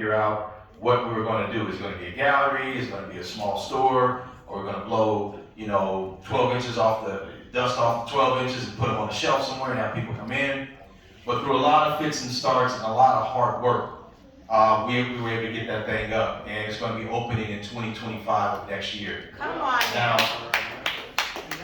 figure out what we were going to do. Is it going to be a gallery? Is it going to be a small store? Or we're going to blow, 12 inches off the dust off the 12 inches and put them on a shelf somewhere and have people come in. But through a lot of fits and starts and a lot of hard work, we were able to get that thing up, and it's going to be opening in 2025 of next year. Come on now.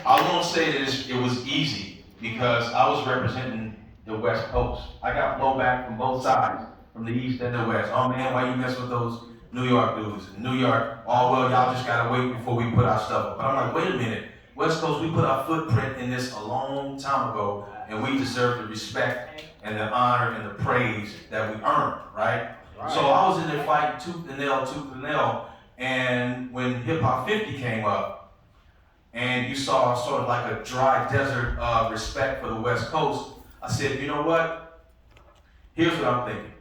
I won't say that it was easy, because I was representing the West Coast. I got blowback from both sides, from the East and the West. Oh man, why you mess with those New York dudes? New York, oh well, y'all just gotta wait before we put our stuff up. But I'm like, wait a minute, West Coast, we put our footprint in this a long time ago, and we deserve the respect and the honor and the praise that we earned, right? So I was in there fighting tooth and nail, and when Hip Hop 50 came up, and you saw sort of like a dry desert of respect for the West Coast, I said, you know what? Here's what I'm thinking.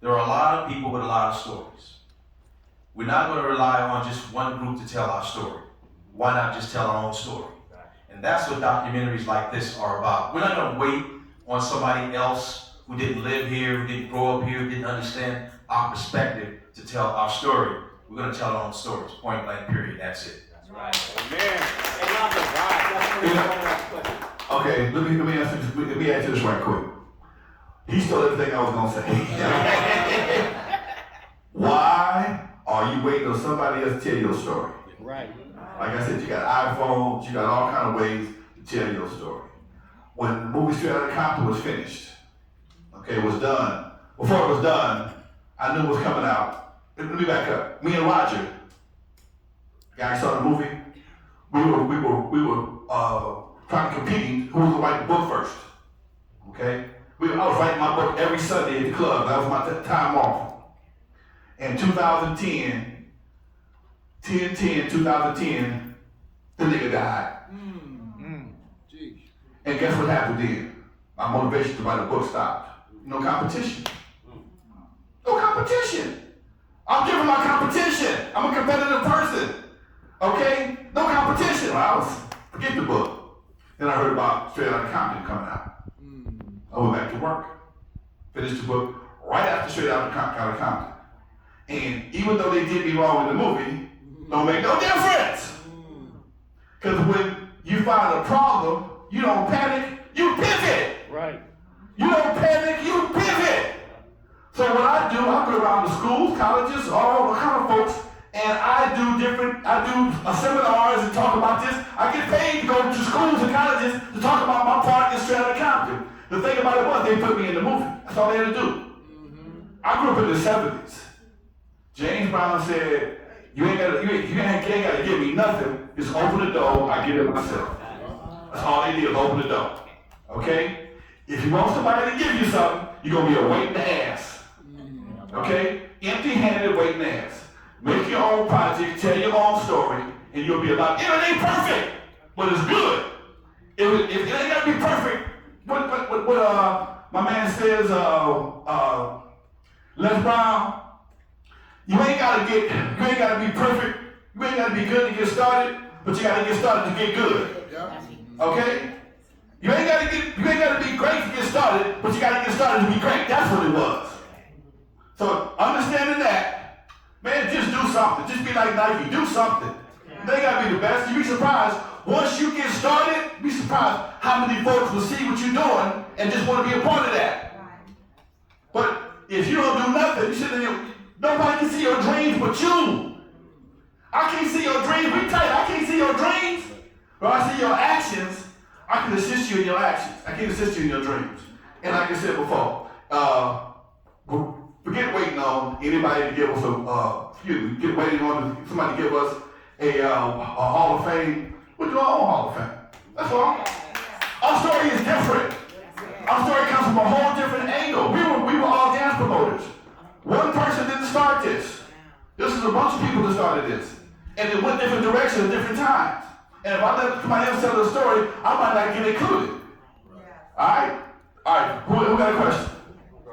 There are a lot of people with a lot of stories. We're not going to rely on just one group to tell our story. Why not just tell our own story? And that's what documentaries like this are about. We're not going to wait on somebody else who didn't live here, who didn't grow up here, who didn't understand our perspective to tell our story. We're going to tell our own stories, point blank, period. That's it. That's right. Amen. Okay, let me answer this right quick. He stole everything I was going to say. Why are you waiting on somebody else to tell your story? Right. Like I said, you got iPhones, you got all kind of ways to tell your story. When the movie Straight Outta Compton was finished, okay, it was done. Before it was done, I knew it was coming out. Let me back up. Me and Roger, the guy saw the movie. We were trying to compete who was going to write the book first. Okay, I was writing my book every Sunday at the club. That was my time off. In 2010, the nigga died. And guess what happened then? My motivation to write a book stopped. No competition. No competition. I'm giving my competition. I'm a competitive person. Okay? No competition. Forget the book. Then I heard about Straight Outta Compton coming out. I went back to work. Finished the book right after Straight Outta Compton. And even though they did me wrong in the movie, don't make no difference. Because when you find a problem, you don't panic, you pivot. Right. You don't panic, you pivot. So what I do, I go around the schools, colleges, all the kind of folks, and I do seminars and talk about this. I get paid to go to schools and colleges to talk about my part in Straight Outta Compton. The thing about it was, they put me in the movie. That's all they had to do. I grew up in the 70s. James Brown said, you ain't gotta give me nothing. Just open the door, I get it myself. That's all they did is open the door. Okay? If you want somebody to give you something, you're gonna be a waiting ass. Okay? Empty-handed waiting ass. Make your own project, tell your own story, and you'll be about, it ain't perfect, but it's good. If it ain't gotta be perfect, what my man says, Les Brown, you ain't gotta be perfect, you ain't gotta be good to get started, but you gotta get started to get good. Okay? You ain't gotta be great to get started, but you gotta get started to be great. That's what it was. So understanding that, man, just do something. Just be like Nike, do something. They gotta be the best. You'd be surprised. Once you get started, be surprised how many folks will see what you're doing and just want to be a part of that. But if you don't do nothing, you sit there, nobody can see your dreams but you. I can't see your dreams. We tight. I can't see your dreams. But I see your actions. I can assist you in your actions. I can assist you in your dreams. And like I said before, forget waiting on anybody to give us get waiting on somebody to give us a Hall of Fame. We're doing our own Hall of Fame. That's all. Our story is different. Our story comes from a whole different angle. We were all dance promoters. One person didn't start this. This is a bunch of people that started this. And it went different directions at different times. And if I let somebody else tell the story, I might not get included. All right? All right. Who got a question?